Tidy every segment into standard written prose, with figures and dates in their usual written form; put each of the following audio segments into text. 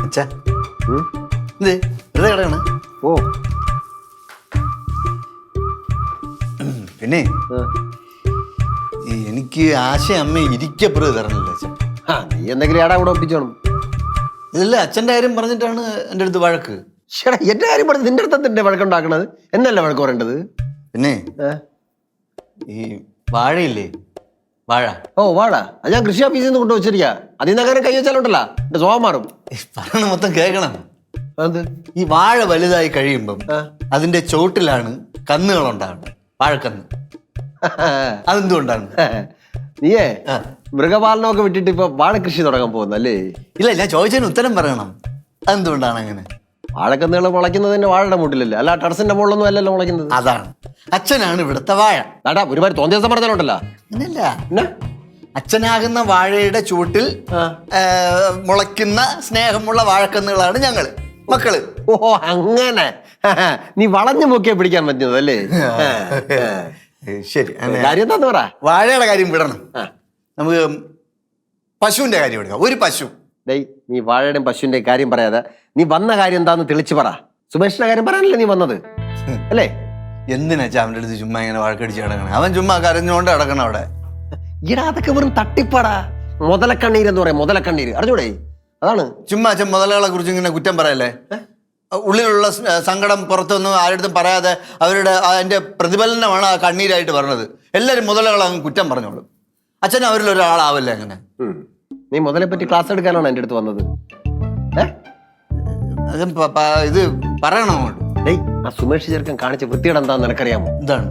അച്ഛാ ഇത് വെറുതെ കിടക്കണ ഓ പിന്നെ എനിക്ക് ആശയം അമ്മ ഇരിക്കപ്പുറത്ത് തരണല്ലോ അച്ഛൻ. നീ എന്തെങ്കിലും ഏടാ കൂടെ ഒപ്പിച്ചോണം. ഇതല്ല അച്ഛൻ്റെ കാര്യം പറഞ്ഞിട്ടാണ് എൻ്റെ അടുത്ത് വഴക്ക്. ചേട്ടാ എന്റെ കാര്യം പറഞ്ഞ് നിന്റെ അടുത്തന്നെ വഴക്കുണ്ടാക്കണത് എന്നല്ല വഴക്ക് പറയേണ്ടത്. പിന്നെ ഈ വാഴയില്ലേ, വാഴ. ഓ വാഴ, അത് ഞാൻ കൃഷി ഓഫീസിൽ നിന്ന് കൊണ്ടുവച്ചിരിക്കുക. അതിൽ നിന്ന് അങ്ങനെ കൈ വെച്ചാലുണ്ടല്ലോ എന്റെ സ്വഭാവം മാറും. പറയണ മൊത്തം കേൾക്കണം. അത് ഈ വാഴ വലുതായി കഴിയുമ്പം അതിന്റെ ചോട്ടിലാണ് കന്നുകളുണ്ടാവുന്നത്, വാഴക്കന്ന്. അതെന്തുകൊണ്ടാണ്? നീയേ മൃഗപാലനമൊക്കെ വിട്ടിട്ട് ഇപ്പൊ വാഴ കൃഷി തുടങ്ങാൻ പോകുന്നല്ലേ? ഇല്ല, ഞാൻ ചോദിച്ചതിന് ഉത്തരം പറയണം. അതെന്തുകൊണ്ടാണ് അങ്ങനെ? വാഴക്കന്നുകൾ മുളയ്ക്കുന്നതിന്റെ വാഴയുടെ മൂട്ടിലല്ലേ, അല്ല ടെറസിന്റെ മുകളിലൊന്നും അല്ലല്ലോ മുളയ്ക്കുന്നത്. അതാണ്, അച്ഛനാണ് ഇവിടുത്തെ വാഴ. അടാ ഒരുപാട് തോന്നിയ ദിവസം പറഞ്ഞാലുണ്ടല്ലോ. അങ്ങനെയല്ല, അച്ഛനാകുന്ന വാഴയുടെ ചൂട്ടിൽ മുളയ്ക്കുന്ന സ്നേഹമുള്ള വാഴക്കന്നുകളാണ് ഞങ്ങള്, മക്കള്. ഓ അങ്ങനെ നീ വളഞ്ഞു നോക്കിയാ പിടിക്കാൻ പറ്റുന്നതല്ലേ? ശരി, കാര്യം എന്താന്ന് പറ. വാഴയുടെ കാര്യം വിടണം, നമുക്ക് പശുവിന്റെ കാര്യം എടുക്കാം. ഒരു പശു. ഡേയ്, നീ വാഴയുടെയും പശുവിന്റെ കാര്യം പറയാതെ നീ വന്ന കാര്യം എന്താന്ന് തെളിച്ചു പറ. സുമേഷിന്റെ കാര്യം പറയാനല്ലേ നീ വന്നത് അല്ലേ? എന്തിനാ അവന്റെ അടുത്ത് ചുമ്മാ ഇങ്ങനെ വഴക്കടിച്ച് കിടക്കണം? അവൻ ചുമ്മാ കരഞ്ഞുകൊണ്ട് കിടക്കണം അവിടെ. ഈടാ അതൊക്കെ വെറും തട്ടിപ്പാടാ. മുതലക്കണ്ണീര് എന്ന് പറയാം, മുതലക്കണ്ണീര് അറിഞ്ഞൂടെ? അതാണ്. ചുമ്മാ അച്ഛൻ മുതലുകളെ കുറിച്ച് ഇങ്ങനെ കുറ്റം പറയല്ലേ. ഉള്ളിലുള്ള സങ്കടം പുറത്തൊന്നും ആരുടെ പറയാതെ അവരുടെ അതിന്റെ പ്രതിഫലനമാണ് ആ കണ്ണീരായിട്ട് പറഞ്ഞത്. എല്ലാവരും മുതലുകളെ അങ്ങ് കുറ്റം പറഞ്ഞോളും. അച്ഛൻ അവരിൽ ഒരാളാവല്ലേ അങ്ങനെ. നീ മുതലെ പറ്റി ക്ലാസ് എടുക്കാനാണ് എൻ്റെ അടുത്ത് വന്നത്? ഇത് പറയണോ അങ്ങോട്ട്? ഡേയ്, ആ സുമേഷ് ചെറുക്കൻ കാണിച്ച വൃത്തിയുടെ എന്താന്ന് നിനക്കറിയാമോ? എന്താണ്?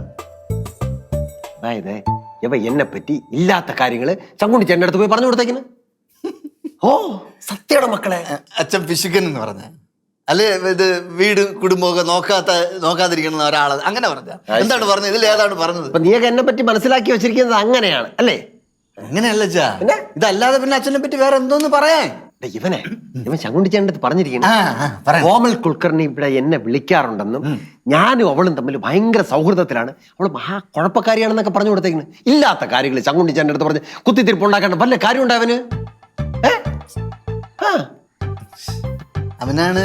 അതായത് ഇവ എന്നെ പറ്റി ഇല്ലാത്ത കാര്യങ്ങള് ചങ്കുണ്ടിച്ച് എൻ്റെ അടുത്ത് പോയി പറഞ്ഞു കൊടുത്തേക്കിന്. ഓ സത്യയുടെ മക്കളെ. അച്ഛൻ പിശുക്കൻ എന്ന് പറഞ്ഞ അല്ലെ? ഇത് വീട് കുടുംബമൊക്കെ നോക്കാതിരിക്കുന്ന ഒരാള് അങ്ങനെ പറഞ്ഞ എന്താണ് പറഞ്ഞത്? ഇതിൽ ഏതാണ് പറഞ്ഞത്? നീയൊക്കെ എന്നെ പറ്റി മനസ്സിലാക്കി വെച്ചിരിക്കുന്നത് അങ്ങനെയാണ് അല്ലേ? അങ്ങനെയല്ല അച്ഛാ, ഇതല്ലാതെ പിന്നെ അച്ഛനെ പറ്റി വേറെ എന്തോന്ന് പറയാൻ? ഇവൻ ചങ്കുണ്ടിച്ചേൻ്റെ അടുത്ത് പറഞ്ഞിരിക്കുന്നു, കോമൽ കുൽക്കർണി ഇവിടെ എന്നെ വിളിക്കാറുണ്ടെന്നും ഞാനും അവളും തമ്മിൽ ഭയങ്കര സൗഹൃദത്തിലാണ്, അവള് മഹാ കുഴപ്പക്കാരിയാണെന്നൊക്കെ പറഞ്ഞു കൊടുത്തേക്കുന്നു. ഇല്ലാത്ത കാര്യങ്ങൾ ചങ്കുണ്ടിച്ചേൻ്റെ അടുത്ത് പറഞ്ഞ് കുത്തിത്തിരിപ്പുണ്ടാക്കേണ്ട വല്ല കാര്യം ഉണ്ട് അവന്? അവനാണ്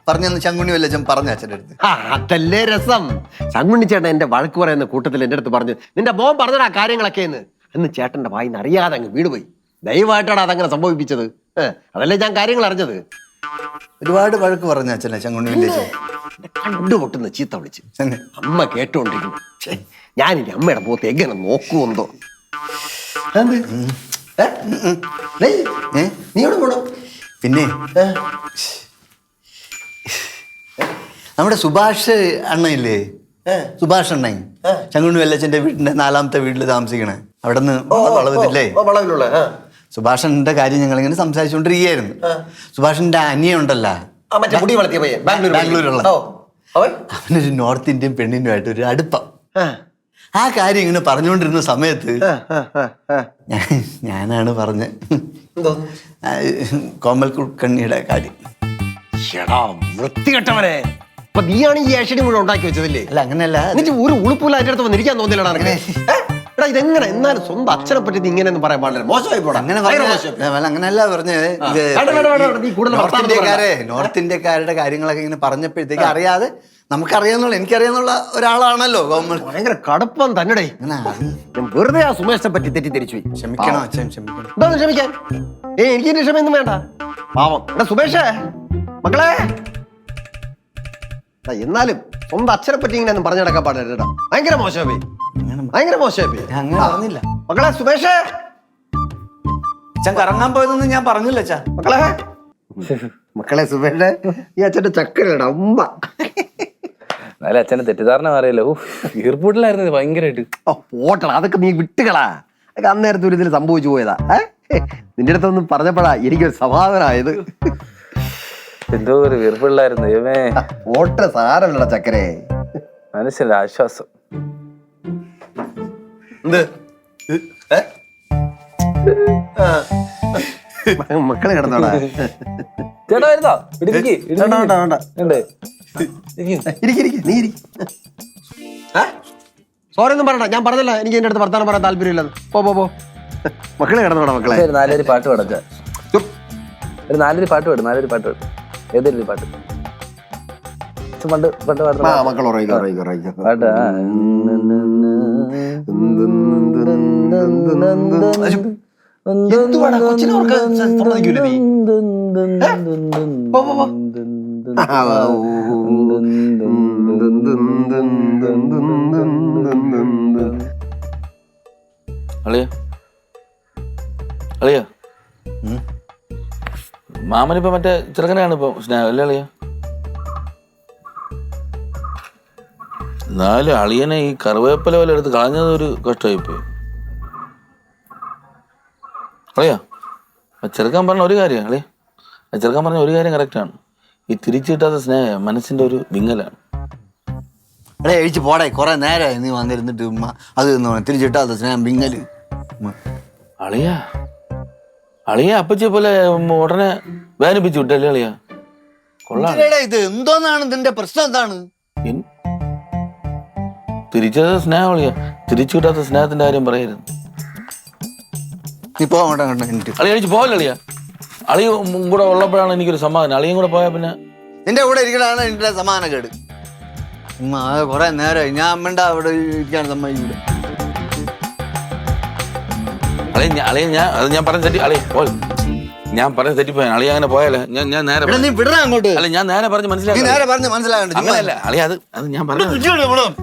പറഞ്ഞെന്ന് ചങ്കുണ്ണി വല്ലച്ചൻ പറഞ്ഞ അച്ഛൻ്റെ അടുത്ത്. അതല്ലേ രസം. ചങ്കുണ്ണി ചേട്ടൻ എന്റെ വഴക്ക് പറയുന്ന കൂട്ടത്തിൽ എൻ്റെ അടുത്ത് പറഞ്ഞു, നിന്റെ മോൻ പറഞ്ഞടാ കാര്യങ്ങളൊക്കെ എന്ന് ചേട്ടന്റെ വായിന്ന് അറിയാതെ അങ്ങ് വീട് പോയി. ദയവായിട്ടാണ് അതങ്ങനെ സംഭവിപ്പിച്ചത്. അതല്ലേ ഞാൻ കാര്യങ്ങൾ അറിഞ്ഞത്. ഒരുപാട് വഴക്ക് പറഞ്ഞ അച്ഛനെ ചങ്കുണ്ണി വല്ലച്ചൻ. കണ്ടുപൊട്ടുന്ന ചീത്ത വിളിച്ച് അമ്മ കേട്ടോണ്ടിരിക്കുന്നു. ഞാൻ ഇനി അമ്മയുടെ പോത്ത് എങ്ങനെ നോക്കുമെന്തോ. നീ എവിടെ പോണോ? പിന്നെ നമ്മുടെ സുഭാഷ് അണ്ണയില്ലേ, സുഭാഷ് അണ്ണൻ ചങ്കുണ്ണി വല്ലച്ചന്റെ വീടിന്റെ 4ാമത്തെ വീട്ടിൽ താമസിക്കണേ. അവിടെ നിന്ന് വളവില്ലേ, സുഭാഷന്റെ കാര്യം ഞങ്ങളിങ്ങനെ സംസാരിച്ചുകൊണ്ടിരിക്കുകയായിരുന്നു. സുഭാഷിന്റെ അനിയുണ്ടല്ലോ, ബാംഗ്ലൂരുള്ള, അവനൊരു നോർത്ത് ഇന്ത്യൻ പെണ്ണിനുമായിട്ട് ഒരു അടുപ്പം. ആ കാര്യം ഇങ്ങനെ പറഞ്ഞുകൊണ്ടിരുന്ന സമയത്ത് ഞാനാണ് പറഞ്ഞ കോമൽ കുൽക്കർണിയുടെ കാര്യം. വൃത്തികെട്ടവനെ, അപ്പൊ നീയാണ് ഈ ഏഷ്യടി മുഴുവൻ ഉണ്ടാക്കി വെച്ചതല്ലേ? അല്ല അങ്ങനെയല്ല, എന്നിട്ട് ഒരു ഉളുപ്പൂല അതിന്റെ അടുത്ത് വന്നിരിക്കാൻ തോന്നില്ലടാ അങ്ങനെ. എടാ ഇതെങ്ങനെ എന്നാലും സ്വന്തം അച്ഛനെ പറ്റി ഇങ്ങനെയൊന്നും പറയാൻ പാടില്ല, മോശമായി പോടാ. അങ്ങനെയല്ല പറഞ്ഞത്. നോർത്ത് ഇന്ത്യക്കാരുടെ കാര്യങ്ങളൊക്കെ ഇങ്ങനെ പറഞ്ഞപ്പോഴത്തേക്ക് അറിയാതെ നമുക്കറിയാന്നുള്ള എനിക്കറിയാന്നുള്ള ഒരാളാണല്ലോ കോമൽ. ഭയങ്കര കടുപ്പം തന്നെ. വെറുതെ ആ സുമേഷിനെ പറ്റി തെറ്റിദ്ധരിച്ചു. ക്ഷമിക്കണം അച്ഛൻ, ക്ഷമിക്കണം. എന്താ ക്ഷമിക്കാൻ? എനിക്ക് എന്റെ ക്ഷമയൊന്നും വേണ്ട. പാവം എടാ സുമേഷേ, മക്കളെ. എന്നാലും സ്വന്തം അച്ഛനെ പറ്റി ഇങ്ങനെ ഒന്നും പറഞ്ഞു നടക്കാൻ പാടില്ല. ഭയങ്കര മോശമായി, ഭയങ്കര മോശമായി. അങ്ങനെ പറഞ്ഞില്ല മക്കളെ. സുമേഷേ, അച്ഛൻ കറങ്ങാൻ പോയതൊന്നും ഞാൻ പറഞ്ഞില്ല അച്ഛാ. മക്കളെ സുമേഷേ, ഈ അച്ഛന്റെ ചക്കരടാ ഉമ്മ. എന്നാലും അച്ഛനെ തെറ്റിദ്ധാരണ അറിയില്ലോ. എയർപോർട്ടിലായിരുന്നു ഭയങ്കരമായിട്ട്. പോട്ടടാ, അതൊക്കെ നീ വിട്ടുകളാ. അതൊക്കെ അന്നേരത്തെ ഒരു ഇതിൽ സംഭവിച്ചു പോയതാ. നിന്റെ അടുത്തൊന്നും പറഞ്ഞപ്പോഴാ എനിക്കൊരു സമാധാനമായത്. എന്തോ ഒരു വീർപ്പിള്ളായിരുന്നു. പോട്ട സാരമില്ലടാ ചക്കരെ, മനസ്സിലായി ആശ്വാസം. മക്കളെ കിടന്നോടാ. ചേട്ടാ വരുന്നോ? സോറി ഒന്നും പറയണ്ട, ഞാൻ പറഞ്ഞല്ലോ എനിക്ക് എന്റെ അടുത്ത് വർത്താനം പറയാൻ താല്പര്യമില്ലെന്ന്. പോ. മക്കളെ കിടന്നോടാ മക്കളെ. ഒരു നാലൊരു പാട്ട് പാടക്ക. ഒരു നാലൊരു പാട്ട് പാടും. ഏതൊരു പാട്ട് പണ്ട് പണ്ട് പാടുന്ന മക്കൾ ഉറങ്ങിക്കോ. പാട്ടാ. എന്തുവാടാ കൊച്ചിനെ ഉറക്കാൻ സമ്മതിക്കൂല നീ? അളിയ മാമനിപ്പോ മറ്റേ ചെറുക്കനെയാണ് ഇപ്പൊ സ്നേഹം അല്ലേ അളിയ? എന്നാലും അളിയനെ ഈ കറിവേപ്പില പോലെ എടുത്ത് കളഞ്ഞത് ഒരു കഷ്ടമായിപ്പോയി. അളിയാ ചെറുക്കാൻ പറഞ്ഞ ഒരു കാര്യം അളിയ, ചെറുക്കാൻ പറഞ്ഞ ഒരു കാര്യം കറക്റ്റാണ്. ഈ തിരിച്ചു കിട്ടാത്ത സ്നേഹം മനസ്സിന്റെ ഒരു വിങ്ങലാണ്. അടേ എഴിച്ച് പോടേ, കുറെ നേരമായി നീ വന്നിരുന്നിട്ട് അത് തിരിച്ചിട്ടാത്ത സ്നേഹം വിങ്ങല്. അളിയ അപ്പച്ചിയെ പോലെ ഉടനെ വേദനിപ്പിച്ചു വിട്ടല്ലേ അളിയ? കൊള്ളാം. ഇത് എന്തോന്നാണ് ഇതിന്റെ പ്രശ്നം? എന്താണ് തിരിച്ചത് സ്നേഹം അളിയ? തിരിച്ചു കിട്ടാത്ത സ്നേഹത്തിന്റെ കാര്യം പറയരുത്. നീ പോകണ്ട എനിക്ക് അളിയ എനിക്ക് പോകല്ലേ അളിയ? അളിയ കൂടെ ഉള്ളപ്പോഴാണ് എനിക്കൊരു സമാധാനം. അളിയും കൂടെ പോയാൽ പിന്നെ നിന്റെ കൂടെ ഇരിക്കലാണ് എന്റെ സമാധാനക്കേട്. കുറെ നേരമായി ഞാൻ അമ്മണ്ട അവിടെ ഇരിക്കാൻ സമ്മതിക്കൂല. ഞാൻ പറഞ്ഞ തെറ്റി അളിയ പോയി. ഞാൻ പറഞ്ഞ തെറ്റിപ്പോയ അളിയ അങ്ങനെ പോയാലേ ഞാൻ നേരെ നീ വിടണ അങ്ങോട്ട്. അല്ല ഞാൻ നേരെ പറഞ്ഞ് മനസ്സിലാക്കി. നേരെ പറഞ്ഞ് മനസ്സിലാകണ്ട അങ്ങനെയല്ല അളിയ, അത് ഞാൻ പറഞ്ഞു